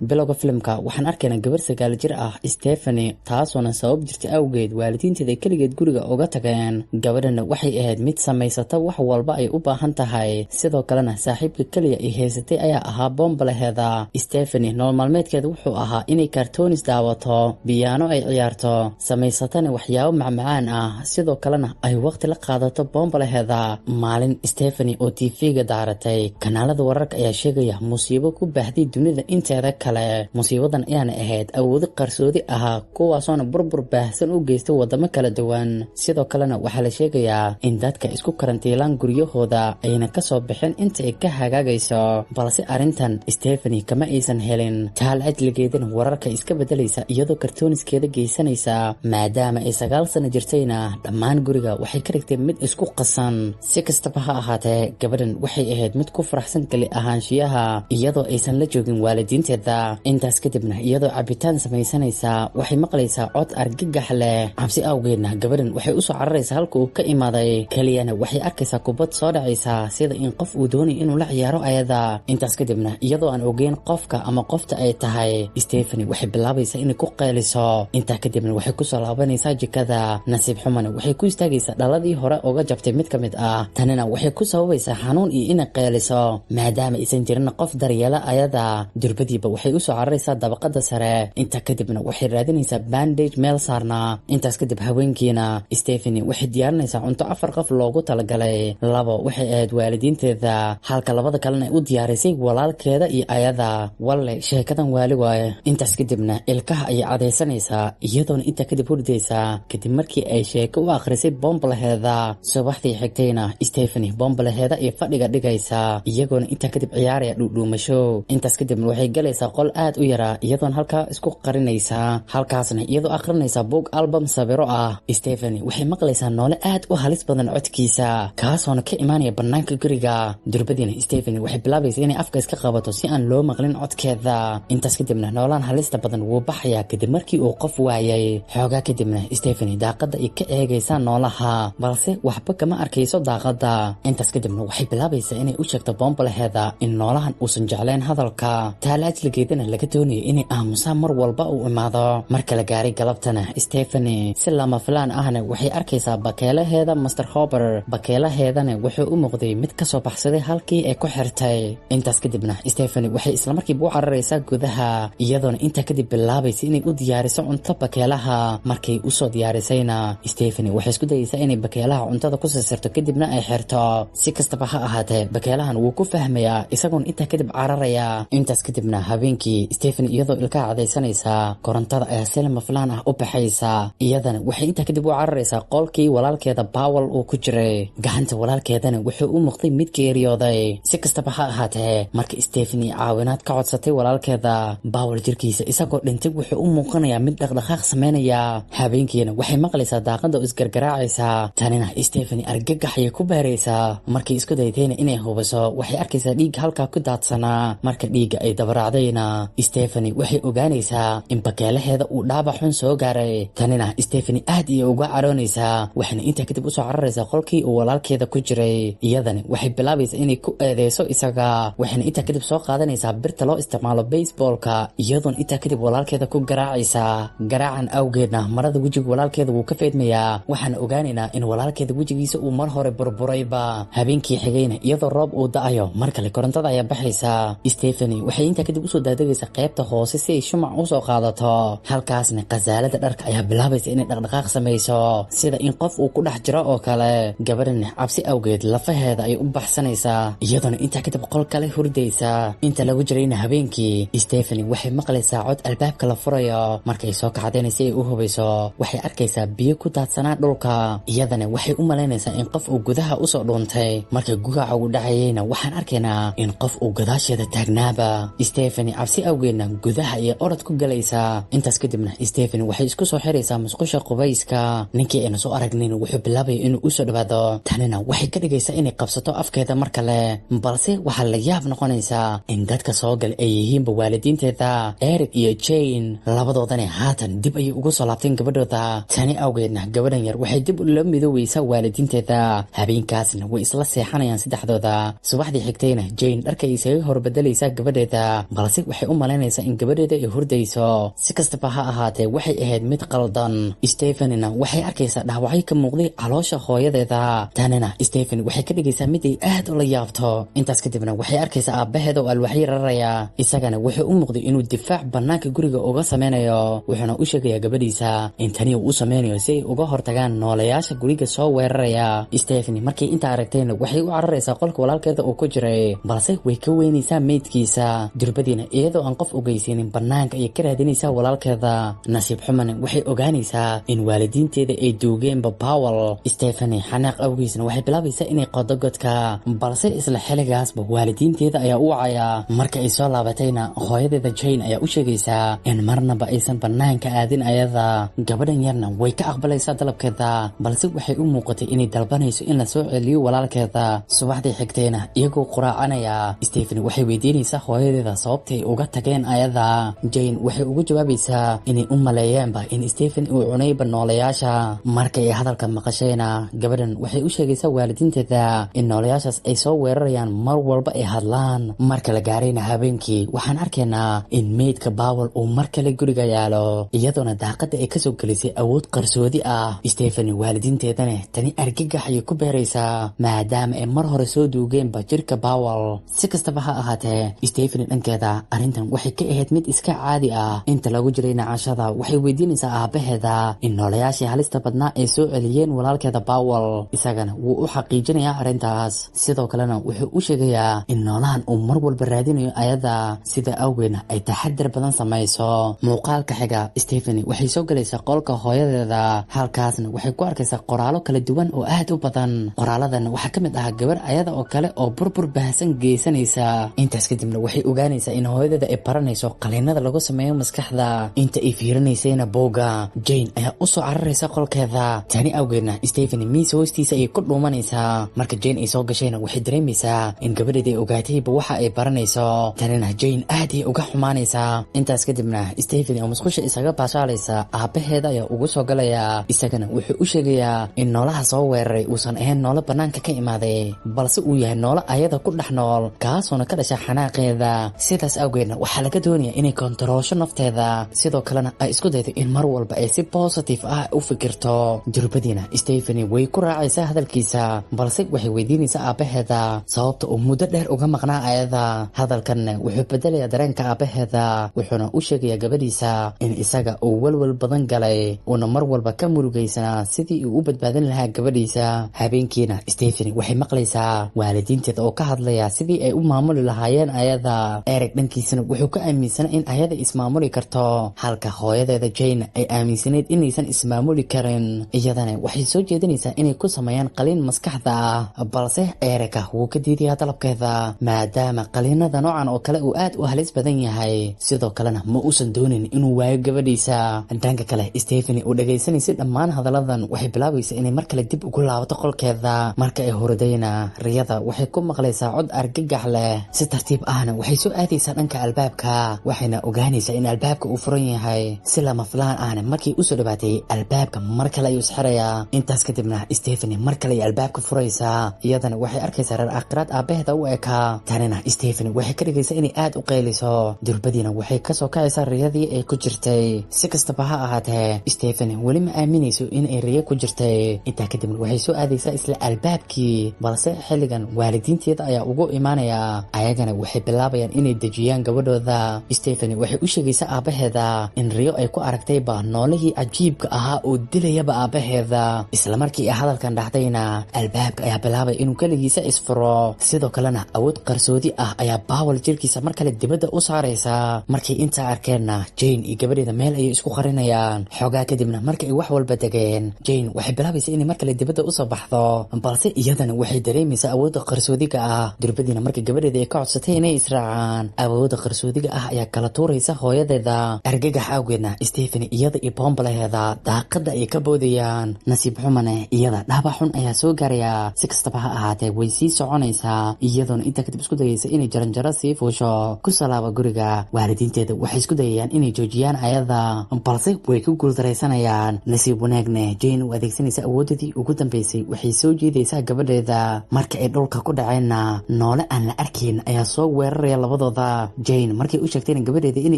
bilowga filimka waxaan arkaynaa gabar sagaal jir ah Stephanie taasoo sabab jirtay awgeed waalidiinteeda kaligeed guriga uga tageen. gabadhana waxay ahayd mid samaysata wax walba ay u baahan tahay, sidoo kalena saaxiibka kaliya ay haysatay ayaa ahaa bombalaheeda. Stephanie nolol maalmeedkeeda wuxuu ahaa inay cartoons daawato, piano ay ciyaarto, samaysatana waxyaabo macmacaan ah, sidoo kalena ay waqti la qaadato bombalaheeda. maalin Stephanie oo TV-ga daaratay kanaalada wararka ayaa sheegaya musiibo ku baahday dunida inteeda kale. musiibadan ayaana ahayd awoodi qarsoodi ah kuwaasoo burbur baahsan u geystay wadamo kala duwan. sidoo kalena waxaa la sheegayaa in dadka isku karantiilaan guryahooda ayna ka soo bixin inta ay ka hagaagayso, balse arintan Stephanie kama aysan helin. taal ajligeedana wararka iska bedelaysa iyadoo kartooniskeeda geysanaysa, maadaama ay 9 sano jirtayna dhammaan guriga waxay ka dhigtay mid isku qasan. si kastaba ha ahaatee gabadhan waxay ahayd mid ku faraxsan kali ahaanshiyaha iyadoo aysan la joogin waalidiinteeda. intaas kadibna iyadoo cabitaan samaysanaysa waxay maqlaysaa cod argagax leh. cabsi awgeedna gabadhan waxay u soo cararaysaa halka uu ka imaaday, kaliyana waxay arkaysaa kubad soo dhacaysa sida in qof uu doonayo inuu la ciyaaro ayada. intaas kadibna iyadoo aan ogeyn qofka ama qofta ay tahay, Stephanie waxay bilaabaysaa inay ku qeyliso. intaa kadibna waxay ku soo laabanaysaa jikada. nasiib xumana waxay ku istaagaysaa dhaladii hore uga jabtay mid ka mid ah, tanina waxay ku sababaysaa xanuun iyo inay qeyliso maadaama aysan jirin qof daryeela ayada. durbadiiba waxay u soo cararaysaa dabaqada sare. intaa kadibna waxay raadinaysaa bandage meel saarna. intaas kadib haweenkiina Stephanie waxay diyaarinaysaa cunto 4 qof loogu talagalay. 2 waxay ahayd waalidiinteeda, halka 2 kalena u diyaarisay walaalkeeda iyo ayada. walle sheekadan waali waaye. intaas kadibna ilkaha ayay cadaysanaysaa iyadoona intaa kadib hurdaysaa kadib markii ay sheeko u akhrisay bombalaheeda. subaxdii xigtayna Stephanie bombalaheeda ay fadhiga dhigaysaa iyagoona intaa kadib ciyaaraya dhuudhuumasho. intaas kadibna waxay galaysaa qol aad u yara iyadoona halkaa isku qarinaysaa, halkaasna iyadoo akhrinaysaa book album sawiro ah. Stephanie waxay maqlaysaa noole aad u halis badan codkiisa kaasoona ka imaanaya banaanka guriga. durbadiina Stephanie waxay bilaabaysaa inay afka iska qabato si aan loo maqlin codkeeda. intaas kadibna noolaan halista badan wuu baxayaa kadib markii uu qof waayay. xoogaa kadibna Stephanie daaqada ay ka eegaysaa noolaha, balse waxba kama arkayso daaqada. intaas kadibna waxay bilaabaysaa inay u sheegto bombalaheeda in noolahan uusan jeclayn hadalka, taalaajligeedana laga doonayo inay aamusaan mar walba uu imaado. marka la gaaray galabtana Stephanie si lama filaan ahna waxay arkaysaa bakeelaheeda Mr. Hopper. bakeelaheedana wuxuu u muuqday mid ka soo baxsaday halkii ay ku xirtay. intaas kadibna Stephanie waxay isla markiiba u cararaysaa gudaha iyadoona intaa kadib bilaabaysa inay u diyaariso cunto bakeelaha. markay u soo diyaarisayna Stephanie waxay isku dayaysaa inay bakeelaha cuntada ku sasirto kadibna ay xirto. si kastaba ha ahaatee bakeelahan wuu ku fahmayaa isagoona intaa kadib cararaya. intaas kadibna habeenkii Stephanie iyadoo ilkaha cadaysanaysa korontada ayaa si lama filaan ah u baxaysa. iyadana waxay intaa kadib u cararaysaa qolkii walaalkeeda Powell uu ku jiray. gacanta walaalkeedana wuxuu u muuqday mid geeriyooday. si kastaba ha ahaatee marka Stephanie caawinaad ka codsatay walaalkeeda, Powell jirkiisa isagoo dhintay wuxuu u muuqanayaa mid dhaqdhaqaaq sameynaya. habeenkiina waxay maqlaysaa daaqada oo isgargaraacaysa, tanina Stephanie argagax ayay ku baaraysaa. markay isku daytayna inay hubiso waxay arkaysaa dhiig halkaa ku daadsanaa. marka dhiigga ay dabaraacdayna Stephanie waxay ogaanaysaa in bakeelaheeda uu dhaabac xun soo gaaray. tanina Stephanie aad iyo uga caroonaysaa, waxayna intaa kadib u soo cararaysaa qolkii uu walaalkeeda ku jiray. iyadana waxay bilaabaysaa inay ku eedeyso isaga, waxayna intaa kadib soo qaadanaysaa birta loo isticmaalo baseballka iyadoona intaa kadib walaalkeeda ku garaacaysaa. garaacan awgeedna marada wejiga walaalkeeda wuu ka feedmayaa, waxaana ogaanaynaa in walaalkeeda wejigiisa uu mar hore burburayba. habeenkii xigayna iyadoo roob uu da'ayo mar kale korontada ayaa baxaysaa. Stephanie waxay intaa kadib usoo daadegaysaa qaybta hoose si ay shumac u soo qaadato. halkaasna qasaalada dharka ayaa bilaabaysa inay dhaqdhaqaaq samayso sida in qof uu ku dhex jiro oo kale. gabadhana cabsi awgeed lafaheeda ay u baxsanaysaa iyadoona intaa kadib qol kale hurdaysa. inta lagu jirayna habeenkii Stephanie waxay maqlaysaa cod albaabka la furayo. markay soo kacdayna si ay u hubayso waxay arkaysaa biyo ku daadsanaa dhulka. iyadana waxay u malaynaysaa in qof uu gudaha usoo dhuuntay. marka gugaca uu dhacayayna waxaan arkaynaa in qof uu gadaasheeda taagnaaba. Stephanie cabsi awgeedna gudaha ayay orod ku galaysaa. intaas kadibna Stephanie waxay isku soo xiraysaa musqusha qubayska. ninkii ayna soo aragnin wuxuu bilaabaya inuu u soo dhawaado, tanina waxay ka dhigaysaa inay qabsato afkeeda mar kale. balse waxaa la yaab noqonaysaa in dadka soo gal ay yihiinba waalidiinteeda Eric iyo Jane. labadoodana haatan dib ayay ugu soo laabteen gabadhooda. tani awgeedna gabadhan yar waxay dib ula midoweysaa waalidiinteeda. habeenkaasna way isla seexanayaan saddexdooda. subaxdii xigtayna Jane dharka isaga horbedelaysaa gabadheeda, balse waxay u malaynaysaa in gabadheeda ay hurdayso si kastaba ha ahaatee waxay ahayd mid qaldan Stephenina waxay arkaysaa dhaawacyo ka muuqday caloosha hooyadeeda tanina Stephen waxay ka dhigaysaa mid ay aad u la yaabto intaas kadibna waxay arkaysaa aabaheeda oo alwaxyo raraya isagana wuxuu u muuqday inuu difaac banaanka guriga uga sameynayo wuxuuna u sheegayaa gabadhiisa in tani uu u sameynayo si ay uga hortagaan noolayaasha guriga soo weeraraya Stephen markii inta aragtayna waxay u cararaysaa qolka walaalkeeda oo ku jiray balse way ka weynaysaa meydkiisa durbadiina iyadoo aan qof ogeysiinin banaanka ay ka raadinaysaa walaalkeeda nasiib xumana waxay ogaanaysaa in waalidiinteeda ay duugeenba Powell Stephen xanaaq awgiisna waxay bilaabaysaa inay qodo godka balse isla xiligaasba waalidiinteeda ayaa u wacaya marka ay soo laabatayna hooyadeeda Jane ayaa u sheegaysaa in marnaba aysan banaanka aadin ayada gabadhan yarna way ka aqbalaysaa dalabkeeda balse waxay u muuqatay inay dalbanayso in la soo celiyo walaalkeeda subaxdii xigtayna iyagoo quraacanaya Stephen waxay weydiinaysaa hooyadeeda sababtay uga tageen ayada Jane waxay ugu jawaabaysaa inay u maleeyaanba in Stephen uu cunayba noolayaasha markay ay hadalka maqashayna gabadhan waxay u sheegaysaa waalidiinteeda in noolayaashaas ay soo weerarayaan mar walba ay hadlaan marka la gaarayna habeenkii waxaan arkaynaa in meydka Powell uu mar kale guriga yaalo iyadoona daaqada ay kasoo gelisay awood qarsoodi ah Stephen waalidiinteedana tani argagax ay ku beeraysaa maadaama ay mar hore soo duugeenba jirka Powell si kastaba ha ahaatee Stephen dhankeeda arrintan waxay ka ahayd mid iska caadi ah inta lagu jiray nacashada waxay weydiinaysaa aabaheeda in noolayaashii halista badnaa ay soo celiyeen walaalkeeda Powell isagana wuu u xaqiijinayaa arrintaas sidoo kalena wuxuu u sheegayaa in noolahan uu mar walba raadinayo ayada sida awgeedna ay taxadar badan samayso muuqaalka xiga Stephen waxay soo galaysaa qolka hooyadeeda halkaasna waxay ku arkaysaa qoraalo kala duwan oo aad u badan qoraaladan waxaa ka mid ah gabar ayada oo kale oo burbur baahsan geysanaysa intaas kadibna waxay ogaanaysaa in hooyadeeda ay baranayso qaliinada lagu sameeyo maskaxda inta ay fiirinaysayna booga Jane ayaa u soo cararaysa qolkeeda tani awgeedna Stephen miis hoostiisa ay ku dhuumanaysaa marka Jane ay soo gashayna waxay dareemaysaa in gabadheeda ay ogaatayba waxa ay baranayso tanina Jane aad ay uga xumaanaysaa intaas kadibna Stephen oo musqusha isaga baashaalaysa aabaheeda ayaa ugu soo galaya isagana wuxuu u sheegayaa in noolaha soo weeraray uusan ahayn noolo banaanka ka imaaday balse uu yahay noolo ayada ku dhex nool kaasoo ka dhasha xanaaqeeda sidaas awgeedna waxaa laga doonayaa inay kontaroosho nafteeda sidoo kalena ay isku daydo in mar walba ay si positive ah u fikirto durbadiina Stephen way ku raacaysaa hadalkiisa balse waxay weydiinaysaa aabaheeda sababta uu muddo dheer uga maqnaa ayada hadalkanna wuxuu bedelayaa dareenka aabaheeda wuxuuna u sheegayaa gabadhiisa in isaga uu walwal badan galay uuna mar walba ka murugaysanaa sidii uu u badbaadin lahaa gabadhiisa habeenkiina Stephen waxay maqlaysaa waalidiinteeda oo ka hadlaya sidii ay u maamuli lahaayeen ayada Eric dhankiisana wuxuu ka aaminsanaa in ayada ismaamuli karto halka hooyadeeda Jane ay aaminsanayd inaysan ismaamuli karin iyadana waxay soo jeedinaysaa inay ku sameeyaan qaliin maskaxda ah balse Eric wuu ka diidayaa dalabkeeda maadaama qaliinada noocan oo kale uu aad u halis badan yahay sidoo kalena ma uusan doonin inuu waayo gabadhiisa dhanka kale Stephen uu dhageysanayay dhammaan hadaladan waxay bilaabaysaa inay mar kale dib ugu laabato qolkeeda marka ay hurdayna riyada waxay ku maqlaysaa cod argagax leh si tartiib ahna waxay soo aadaysaa dhanka albaabka waxayna ogaanaysaa in albaabka uu furan yahay si lama filaan ahna markii u soo dhawaatay albaabka mar kale ayuu isxirayaa intaas kadibna Stephen mar kale ay albaabka furaysaa iyadana waxay arkaysaa reer aqraad aabaheeda u ekaa tanina Stephen waxay ka dhigaysaa inay aad u qayliso durbadiina waxay ka soo kacaysaa riyadii ay ku jirtay si kastaba ha ahaatee Stephen weli ma aaminayso in ay riyo ku jirtay intaa kadibna waxay soo aadaysaa isla albaabkii balse xilligan waalidiinteeda ayaa ugu imaanaya ayagana waxay bilaabayaan inay dejiyaan gabadhooda Stephen waxay u sheegaysaa aabaheeda in riyo ay ku aragtayba noolihii cajiibka ahaa oo dilayaba aabaheeda isla markii ay hadalkan dhaxdayna albaabka ayaa bilaabay inuu kaligiisa isfuro sidoo kalena awood qarsoodi ah ayaa Powell jirkiisa mar kale dibadda u saaraysa markii inta arkeenna Jane iyo gabadheeda meel ay isku qarinayaan xogaa kadibna markii ay wax walba dageen Jane waxay bilaabaysaa inay mar kale dibadda u soo baxdo balse iyadana waxay dareemaysaa awoodda qarsoodiga ah durbadiina markii gabadheeda ay ka codsatay inay israacaan awoodda qarsoodiga ah ayaa kala tuuraysa hooyadeeda argagax awgeedna Stephen iyada iyo bombalaheeda daaqada ay ka boodayaan nasiib xumane iyada dhaabac xun ayaa soo gaaraya si kastaba ha ahaatee way sii soconaysaa iyadoona inta kadib isku dayaysa inay jaranjaro sii fuusho ku salaaba guriga waalidiinteeda waxay isku dayayaan inay joojiyaan ayada balse way ku guuldaraysanayaan nasiib wanaagne Jane u adeegsanaysa awoodadii ugu dambeysay waxay soo jiidaysaa gabadheeda marka ay dhulka ku dhaceenna noole aan la arkayn ayaa soo weeraraya labadooda Jane markii u sheegtay in gabadheeda inay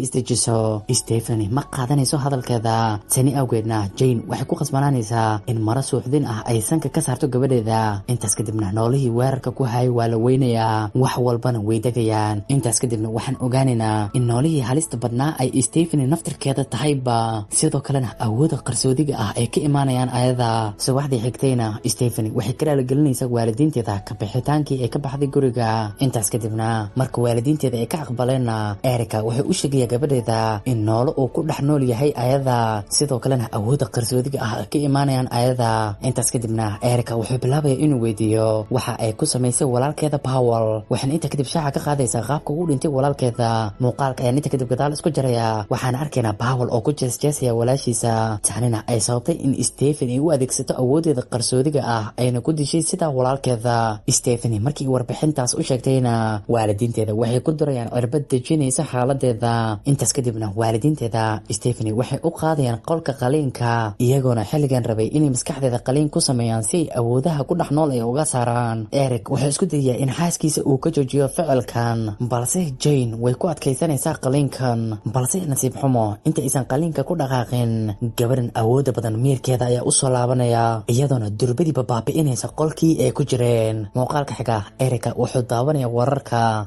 isdejiso, Stephanie ma qaadanayso hadalkeeda. Tani awgeedna Jane waxay ku qasbanaanaysaa in mara suuxdin ah ay sanka ka saarto gabadheeda. Intaas kadibna noolihii weerarka ku hayay waa la weynayaa, wax walbana way degayaan. Intaas kadibna waxaan ogaanaynaa in noolihii halista badnaa ay Stephanie naftirkeeda tahayba, sidoo kalena awoodda qarsoodiga ah ay ka imaanayaan ayada. Subaxdii xigtayna Stephanie waxay ka raaligelinaysaa waalidiinteeda ka bixitaankii ay ka baxday guriga. Intaas kadibna marka waalidiinteeda ay ka aqbaleenna, Erica waxay u sheegaya gabadheeda in noolo uu ku dhex nool yahay ayada, sidoo kalena awoodda qarsoodiga ah ka imaanayaan ayada. Intaas kadibna Erica wuxuu bilaabaya inuu weydiiyo waxa ay ku samaysay walaalkeeda Powell. waxaan inta kadib shaaca ka qaadaysaa qaabka uu dhintay walaalkeeda. Muuqaalka ayaan inta kadib gadaal isku jaraya, waxaan arkaynaa Powell oo ku jeesjeesaya walaashiisa. Tanina ay sababtay in Stephanie ay u adeegsato awoodeeda qarsoodiga ah ayna ku dishay sida walaalkeeda. Stephanie markii warbixintaas u sheegtayna, waalidiinteeda waxay ku durayaan cirbad dejinaysa xaaladeeda. Intaas kadibna waalidiinteeda Stephanie waxay u qaadayaan qolka qaliinka, iyagoona xilligan rabay inay maskaxdeeda qaliin ku sameeyaan si ay awoodaha ku dhex nool ay uga saaraan. Eric wuxuu isku dayayaa in xaaskiisa uu ka joojiyo ficilkan, balse Jane way ku adkaysanaysaa qaliinkan. Balse nasiib xumo, inta aysan qaliinka ku dhaqaaqin, gabadhan awoodda badan miirkeeda ayaa u soo laabanaya, iyadoona durbadiiba baabi'inaysa qolkii ay ku jireen. Muuqaalka xiga, Erica wuxuu daawanaya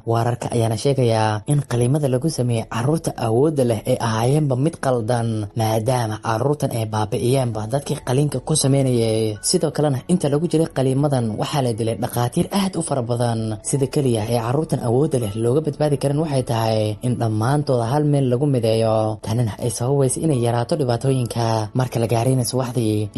wararka ayaana sheegaya in qaliimada lagu sameeyay carruurta awoodda leh ay ahaayeenba mid qaldan, maadaama carruurtan ay baabi'iyeenba dadkii qaliinka ku sameynayay. sidoo kalena inta lagu jiray qaliimadan waxaa la dilay dhaqaatiir aad u fara badan. sida keliya ee carruurtan awoodda leh looga badbaadi karin waxay tahay in dhammaantooda hal meel lagu mideeyo. tanina ay sababaysa inay yaraato dhibaatooyinka. marka la gaarayna subaxdii